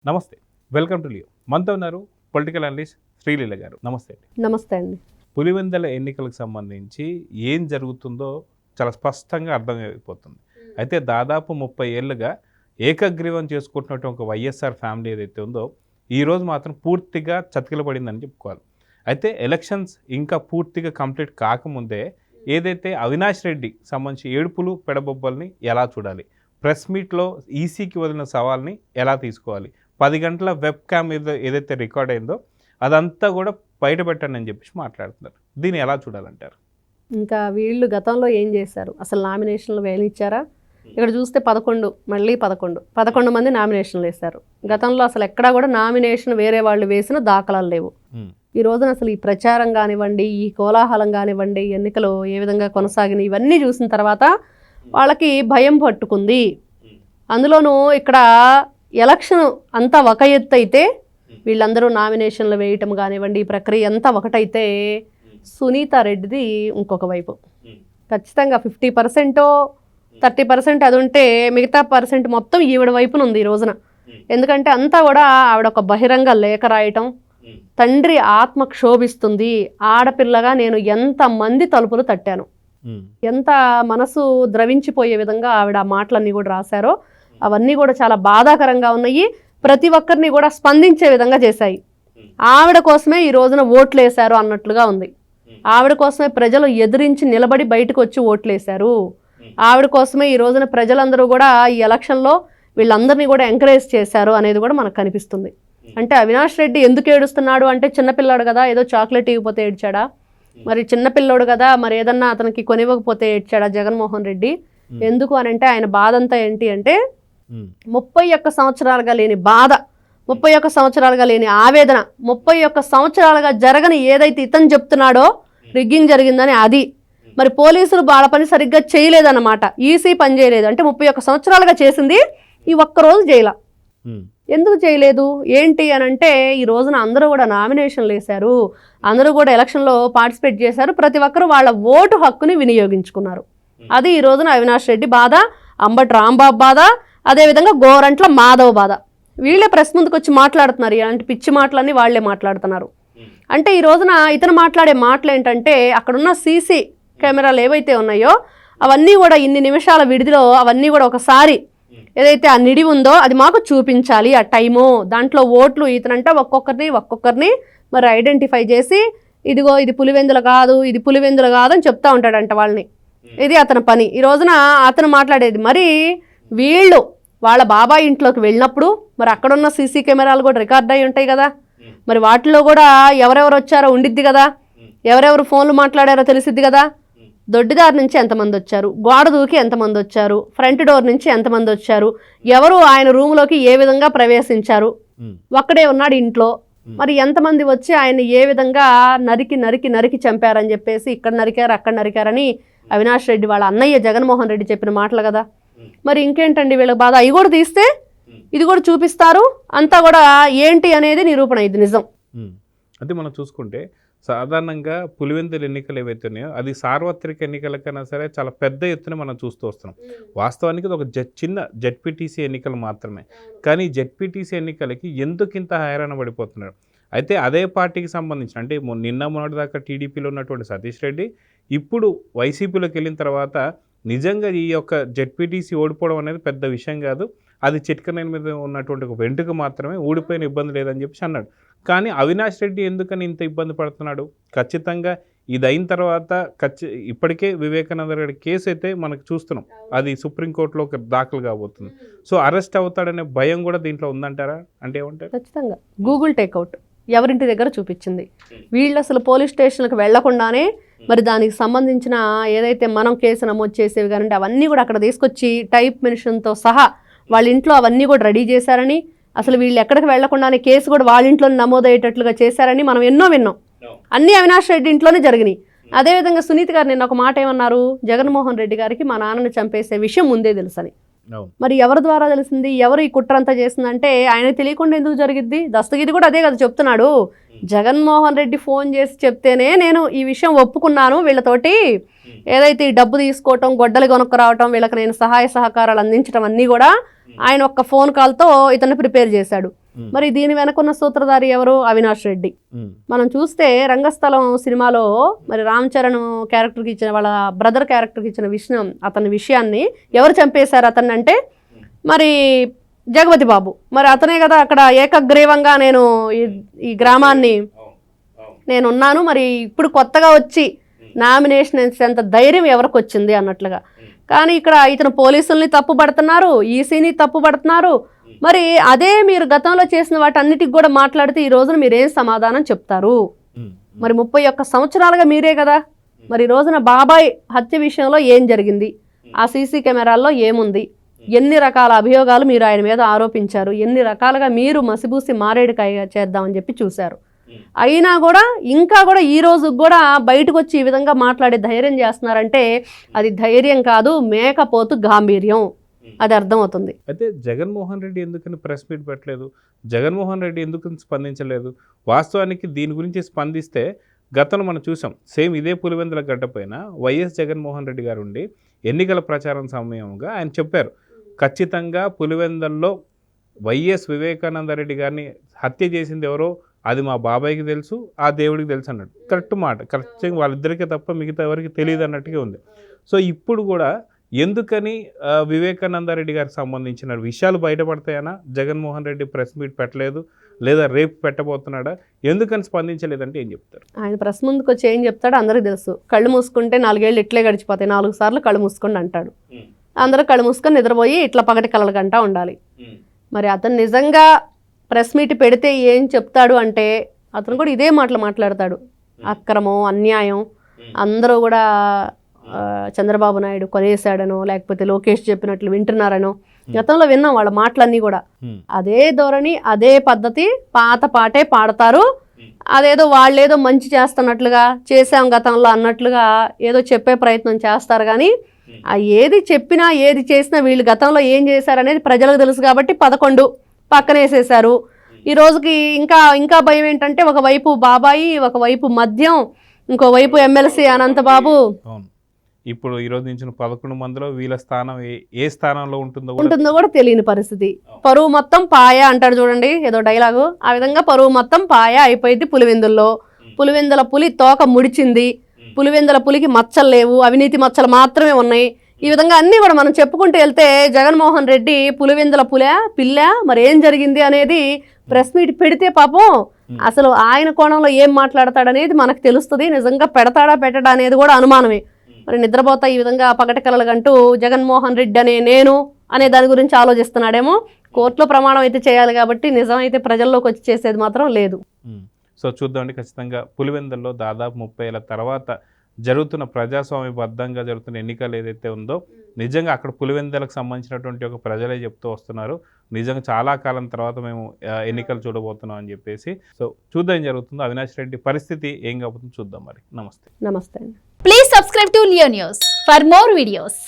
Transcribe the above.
నమస్తే, welcome to Leo. మనతో ఉన్నారు పొలిటికల్ అనలిస్ట్ శ్రీలీల గారు. నమస్తే అండి. నమస్తే అండి. పులివెందుల ఎన్నికలకు సంబంధించి ఏం జరుగుతుందో చాలా స్పష్టంగా అర్థమైపోతుంది. అయితే దాదాపు 30 ఏళ్ళుగా ఏకగ్రీవం చేసుకుంటున్నట్టు ఒక వైఎస్ఆర్ ఫ్యామిలీ ఏదైతే ఉందో ఈరోజు మాత్రం పూర్తిగా చతికిలబడిందని చెప్పుకోవాలి. అయితే ఎలక్షన్స్ ఇంకా పూర్తిగా కంప్లీట్ కాకముందే ఏదైతే అవినాష్ రెడ్డి సంబంధించి ఏడుపులు పెడబొబ్బల్ని ఎలా చూడాలి, ప్రెస్ మీట్లో ఈసీకి వదిలిన సవాల్ని ఎలా తీసుకోవాలి, 10 గంటల వెబ్ క్యామ్ ఏదైతే రికార్డ్ అయిందో అదంతా కూడా బయట పెట్టండి అని చెప్పేసి మాట్లాడుతున్నారు. దీన్ని ఎలా చూడాలంటారు? ఇంకా వీళ్ళు గతంలో ఏం చేశారు, అసలు నామినేషన్లు వేయనిచ్చారా? ఇక్కడ చూస్తే 11 మంది నామినేషన్లు వేశారు. గతంలో అసలు ఎక్కడా కూడా నామినేషన్ వేరే వాళ్ళు వేసిన దాఖలాలు లేవు. ఈ రోజున అసలు ఈ ప్రచారం కానివ్వండి, ఈ కోలాహలం కానివ్వండి, ఎన్నికలు ఏ విధంగా కొనసాగిన ఇవన్నీ చూసిన తర్వాత వాళ్ళకి భయం పట్టుకుంది. అందులోనూ ఇక్కడ ఎలక్షన్ అంతా ఒక ఎత్తు అయితే వీళ్ళందరూ నామినేషన్లు వేయటం కానివ్వండి, ఈ ప్రక్రియ అంతా ఒకటైతే సునీత రెడ్డిది ఇంకొక వైపు. ఖచ్చితంగా 50% 30% అది ఉంటే మిగతా పర్సెంట్ మొత్తం ఈవిడ వైపున ఉంది ఈ రోజున. ఎందుకంటే అంతా కూడా ఆవిడ ఒక బహిరంగ లేఖ రాయటం, తండ్రి ఆత్మ క్షోభిస్తుంది, ఆడపిల్లగా నేను ఎంతమంది తలుపులు తట్టాను, ఎంత మనసు ద్రవించిపోయే విధంగా ఆవిడ మాటలన్నీ కూడా రాశారో అవన్నీ కూడా చాలా బాధాకరంగా ఉన్నాయి. ప్రతి ఒక్కరిని కూడా స్పందించే విధంగా చేశాయి. ఆవిడ కోసమే ఈ రోజున ఓట్లు వేశారు అన్నట్లుగా ఉంది. ఆవిడ కోసమే ప్రజలు ఎదిరించి నిలబడి బయటకు వచ్చి ఓట్లు వేశారు. ఆవిడ కోసమే ఈ రోజున ప్రజలందరూ కూడా ఈ ఎలక్షన్లో వీళ్ళందరినీ కూడా ఎంకరేజ్ చేశారు అనేది కూడా మనకు కనిపిస్తుంది. అంటే అవినాష్ రెడ్డి ఎందుకు ఏడుస్తున్నాడు అంటే చిన్నపిల్లాడు కదా, ఏదో చాక్లెట్ ఇవ్వకపోతే ఏడ్చాడా, మరి చిన్నపిల్లోడు కదా, మరి ఏదన్నా అతనికి కొనివ్వకపోతే ఏడ్చాడా జగన్మోహన్ రెడ్డి? ఎందుకు అని అంటే ఆయన బాధ అంతా ఏంటి అంటే 31 సంవత్సరాలుగా లేని బాధ, 31 సంవత్సరాలుగా లేని ఆవేదన, 31 సంవత్సరాలుగా జరగని ఏదైతే ఇతను చెప్తున్నాడో రిగ్గింగ్ జరిగిందని అది, మరి పోలీసులు వాళ్ళ పని సరిగ్గా చేయలేదన్నమాట, ఈసీ పని చేయలేదు. అంటే 31 సంవత్సరాలుగా చేసింది ఈ ఒక్కరోజు జైలా. ఎందుకు చేయలేదు ఏంటి అని అంటే ఈ రోజున అందరూ కూడా నామినేషన్లు వేశారు, అందరూ కూడా ఎలక్షన్లో పార్టిసిపేట్ చేశారు, ప్రతి ఒక్కరు వాళ్ళ ఓటు హక్కుని వినియోగించుకున్నారు. అది ఈ రోజున అవినాష్ రెడ్డి బాధ, అంబటి రాంబాబు బాధ, అదేవిధంగా గోరంట్ల మాధవ్ బాధ. వీళ్ళే ప్రెస్ ముందుకు వచ్చి మాట్లాడుతున్నారు, ఇలాంటి పిచ్చి మాటలన్నీ వాళ్లే మాట్లాడుతున్నారు. అంటే ఈ రోజున ఇతను మాట్లాడే మాటలు ఏంటంటే అక్కడున్న సీసీ కెమెరాలు ఏవైతే ఉన్నాయో అవన్నీ కూడా ఇన్ని నిమిషాల విడిదిలో అవన్నీ కూడా ఒకసారి ఏదైతే ఆ నిడి ఉందో అది మాకు చూపించాలి, ఆ టైము దాంట్లో ఓట్లు ఇతనంటే ఒక్కొక్కరిని మరి ఐడెంటిఫై చేసి ఇదిగో ఇది పులివెందులు కాదు, ఇది పులివెందులు కాదు అని చెప్తా ఉంటాడంట వాళ్ళని. ఇది అతని పని. ఈ రోజున అతను మాట్లాడేది. మరి వీళ్ళు వాళ్ళ బాబాయ్ ఇంట్లోకి వెళ్ళినప్పుడు మరి అక్కడున్న సీసీ కెమెరాలు కూడా రికార్డ్ అయి ఉంటాయి కదా, మరి వాటిలో కూడా ఎవరెవరు వచ్చారో ఉండిద్ది కదా, ఎవరెవరు ఫోన్లు మాట్లాడారో తెలిసిద్ది కదా, దొడ్డిదారి నుంచి ఎంతమంది వచ్చారు, గోడ దూకి ఎంతమంది వచ్చారు, ఫ్రంట్ డోర్ నుంచి ఎంతమంది వచ్చారు, ఎవరు ఆయన రూమ్లోకి ఏ విధంగా ప్రవేశించారు, ఒక్కడే ఉన్నాడు ఇంట్లో, మరి ఎంతమంది వచ్చి ఆయన ఏ విధంగా నరికి చంపారని చెప్పేసి ఇక్కడ నరికారు అక్కడ నరికారని అవినాష్ రెడ్డి వాళ్ళ అన్నయ్య జగన్మోహన్ రెడ్డి చెప్పిన మాటలు కదా. మరి ఇంకేంటండి వీళ్ళ బాధ, అవి కూడా తీస్తే ఇది కూడా చూపిస్తారు, అంతా కూడా ఏంటి అనేది నిరూపణ, ఇది నిజం. అంటే మనం చూసుకుంటే సాధారణంగా పులివెందుల ఎన్నికలు ఏవైతే ఉన్నాయో అది సార్వత్రిక ఎన్నికలకైనా సరే చాలా పెద్ద ఎత్తున మనం చూస్తూ వస్తున్నాం. వాస్తవానికి ఇది ఒక చిన్న జెడ్పీటీసీ ఎన్నికలు మాత్రమే, కానీ జెడ్పీటీసీ ఎన్నికలకి ఎందుకు ఇంత హైరాణ పడిపోతున్నారు? అయితే అదే పార్టీకి సంబంధించిన అంటే నిన్న మొన్నటి దాకా టీడీపీలో ఉన్నటువంటి సతీష్ రెడ్డి ఇప్పుడు వైసీపీలోకి వెళ్ళిన తర్వాత నిజంగా ఈ యొక్క జెడ్పీటీసీ ఓడిపోవడం అనేది పెద్ద విషయం కాదు, అది చిట్కనైన మీద ఉన్నటువంటి ఒక వెంటుక మాత్రమే, ఊడిపోయిన ఇబ్బంది లేదని చెప్పేసి అన్నాడు. కానీ అవినాష్ రెడ్డి ఎందుకని ఇంత ఇబ్బంది పడుతున్నాడు? ఖచ్చితంగా ఇది అయిన తర్వాత ఇప్పటికే వివేకానంద రెడ్డి కేసు అయితే మనకు చూస్తున్నాం, అది సుప్రీంకోర్టులో దాఖలు కాబోతుంది. సో అరెస్ట్ అవుతాడనే భయం కూడా దీంట్లో ఉందంటారా? అంటే ఏమంటారు? ఖచ్చితంగా గూగుల్ టేక్అవుట్ ఎవరింటి దగ్గర చూపించింది. వీళ్ళు అసలు పోలీస్ స్టేషన్లకు వెళ్లకుండానే మరి దానికి సంబంధించిన ఏదైతే మనం కేసు నమోదు చేసేవి కానీ అవన్నీ కూడా అక్కడ తీసుకొచ్చి టైప్ మెన్షన్తో సహా వాళ్ళ ఇంట్లో అవన్నీ కూడా రెడీ చేశారని, అసలు వీళ్ళు ఎక్కడికి వెళ్లకుండానే కేసు కూడా వాళ్ళ ఇంట్లో నమోదయ్యేటట్లుగా చేశారని మనం ఎన్నో విన్నాం. అన్నీ అవినాష్ రెడ్డి ఇంట్లోనే జరిగినాయి. అదేవిధంగా సునీత్ గారు నిన్న ఒక మాట ఏమన్నారు, జగన్మోహన్ రెడ్డి గారికి మా నాన్నని చంపేసే విషయం ముందే తెలుసని. మరి ఎవరి ద్వారా తెలిసింది, ఎవరు ఈ కుట్ర అంతా చేసిందంటే ఆయన తెలియకుండా ఎందుకు జరిగిద్ది? దస్తగిరి కూడా అదే కదా చెప్తున్నాడు, జగన్మోహన్ రెడ్డి ఫోన్ చేసి చెప్తేనే నేను ఈ విషయం ఒప్పుకున్నాను, వీళ్ళతోటి ఏదైతే ఈ డబ్బు తీసుకోవటం, గొడ్డలు కొనుక్కు రావటం, వీళ్ళకి నేను సహాయ సహకారాలు అందించడం అన్నీ కూడా ఆయన ఒక్క ఫోన్ కాల్తో ఇతన్ని ప్రిపేర్ చేశాడు. మరి దీని వెనకున్న సూత్రధారి ఎవరు? అవినాష్ రెడ్డి. మనం చూస్తే రంగస్థలం సినిమాలో మరి రామ్ చరణ్ క్యారెక్టర్కి ఇచ్చిన, వాళ్ళ బ్రదర్ క్యారెక్టర్కి ఇచ్చిన అతని విషయాన్ని ఎవరు చంపేశారు అతన్ని అంటే మరి జగపతి బాబు. మరి అతనే కదా అక్కడ ఏకగ్రీవంగా నేను ఈ గ్రామాన్ని నేనున్నాను, మరి ఇప్పుడు కొత్తగా వచ్చి నామినేషన్ వేసేంత ధైర్యం ఎవరికి వచ్చింది అన్నట్లుగా. కానీ ఇక్కడ ఇతను పోలీసుల్ని తప్పు పడుతున్నారు, ఈసీని తప్పు పడుతున్నారు. మరి అదే మీరు గతంలో చేసిన వాటన్నిటికి కూడా మాట్లాడితే ఈ రోజున మీరేం సమాధానం చెప్తారు? మరి 31 సంవత్సరాలుగా మీరే కదా. మరి ఈ రోజున బాబాయ్ హత్య విషయంలో ఏం జరిగింది? ఆ సీసీ కెమెరాల్లో ఏముంది? ఎన్ని రకాల అభియోగాలు మీరు ఆయన మీద ఆరోపించారు, ఎన్ని రకాలుగా మీరు మసిబూసి మారేడుకాయ చేద్దామని చెప్పి చూశారు. అయినా కూడా ఇంకా కూడా ఈ రోజు కూడా బయటకు వచ్చి ఈ విధంగా మాట్లాడే ధైర్యం చేస్తున్నారంటే అది ధైర్యం కాదు, మేకపోతు గాంభీర్యం. అది అర్థమవుతుంది. అయితే జగన్మోహన్ రెడ్డి ఎందుకని ప్రెస్ మీట్ పెట్టలేదు? జగన్మోహన్ రెడ్డి ఎందుకు స్పందించలేదు? వాస్తవానికి దీని గురించి స్పందిస్తే గతంలో మనం చూసాం, సేమ్ ఇదే పులివెందుల గడ్డపైన వైఎస్ జగన్మోహన్ రెడ్డి గారు ఉండి ఎన్నికల ప్రచారం సమయంగా ఆయన చెప్పారు, ఖచ్చితంగా పులివెందుల్లో వైఎస్ వివేకానంద రెడ్డి గారిని హత్య చేసింది ఎవరో అది మా బాబాయ్కి తెలుసు, ఆ దేవుడికి తెలుసు అన్నట్టు. కరెక్ట్ మాట, కరెక్ట్గా వాళ్ళిద్దరికీ తప్ప మిగతా ఎవరికి తెలియదు అన్నట్టుగా ఉంది. సో ఇప్పుడు కూడా ఎందుకని వివేకానంద రెడ్డి గారికి సంబంధించిన విషయాలు బయటపడతాయనా జగన్మోహన్ రెడ్డి ప్రెస్ మీట్ పెట్టలేదు, లేదా రేపు పెట్టబోతున్నాడా? ఎందుకని స్పందించలేదంటే ఏం చెప్తారు? ఆయన ప్రెస్ ముందుకు వచ్చి ఏం చెప్తాడో అందరికీ తెలుసు. కళ్ళు మూసుకుంటే 4 ఏళ్ళు ఇట్లే గడిచిపోతాయి, 4 సార్లు కళ్ళు మూసుకోండి అంటాడు. అందరూ కళ్ళు మూసుకొని నిద్రపోయి ఇట్లా పగటి కలల గంట ఉండాలి. మరి అతను నిజంగా ప్రెస్ మీట్ పెడితే ఏం చెప్తాడు అంటే అతను కూడా ఇదే మాటలు మాట్లాడతాడు. అక్రమం, అన్యాయం, అందరూ కూడా చంద్రబాబు నాయుడు కొనేసాడనో లేకపోతే లోకేష్ చెప్పినట్లు వింటున్నారనో గతంలో విన్నాం వాళ్ళ మాటలన్నీ కూడా. అదే ధోరణి, అదే పద్ధతి, పాత పాటే పాడతారు. అదేదో వాళ్ళేదో మంచి చేస్తున్నట్లుగా, చేసాం గతంలో అన్నట్లుగా ఏదో చెప్పే ప్రయత్నం చేస్తారు. కానీ ఆ ఏది చెప్పినా ఏది చేసినా వీళ్ళు గతంలో ఏం చేశారనేది ప్రజలకు తెలుసు కాబట్టి 11 పక్కనేసేశారు. ఈ రోజుకి ఇంకా భయం ఏంటంటే ఒకవైపు బాబాయి, ఒకవైపు మద్యం, ఇంకోవైపు ఎమ్మెల్సీ అనంతబాబు. ఇప్పుడు ఈ రోజు నుంచి 11 మందిలో వీళ్ళ స్థానం ఏ స్థానంలో ఉంటుందో కూడా తెలియని పరిస్థితి. పరువు మొత్తం పాయ అంటాడు చూడండి, ఏదో డైలాగు. ఆ విధంగా పరువు మొత్తం పాయ అయిపోయింది పులివెందుల్లో. పులివెందుల పులి తోక ముడిచింది, పులివెందుల పులికి మచ్చలు లేవు, అవినీతి మచ్చలు మాత్రమే ఉన్నాయి. ఈ విధంగా అన్నీ కూడా మనం చెప్పుకుంటూ వెళ్తే జగన్మోహన్ రెడ్డి పులివెందుల పిల్ల మరి ఏం జరిగింది అనేది ప్రెస్ మీట్ పెడితే పాపం అసలు ఆయన కోణంలో ఏం మాట్లాడతాడనేది మనకు తెలుస్తుంది. నిజంగా పెడతాడా పెట్టడా అనేది కూడా అనుమానమే. మరి నిద్రపోతా ఈ విధంగా పగటి కలలుగంటూ జగన్మోహన్ రెడ్డి నేను అనే దాని గురించి ఆలోచిస్తున్నాడేమో. కోర్టులో ప్రమాణం అయితే చేయాలి కాబట్టి నిజం అయితే ప్రజల్లోకి వచ్చి చేసేది మాత్రం లేదు. సో చూద్దామండి, ఖచ్చితంగా పులివెందుల్లో దాదాపు 30 ఏళ్ళ తర్వాత జరుగుతున్న ప్రజాస్వామ్యబద్ధంగా జరుగుతున్న ఎన్నికలు ఏదైతే ఉందో నిజంగా అక్కడ పులివెందులకు సంబంధించినటువంటి ఒక ప్రజలే చెప్తూ వస్తున్నారు, నిజంగా చాలా కాలం తర్వాత మేము ఎన్నికలు చూడబోతున్నాం అని చెప్పేసి. సో చూద్దాం ఏం జరుగుతుందో. అవినాష్ రెడ్డి పరిస్థితి ఏం కాబోతుందో చూద్దాం. మరి నమస్తే. నమస్తే. Please subscribe to Leo news for more videos.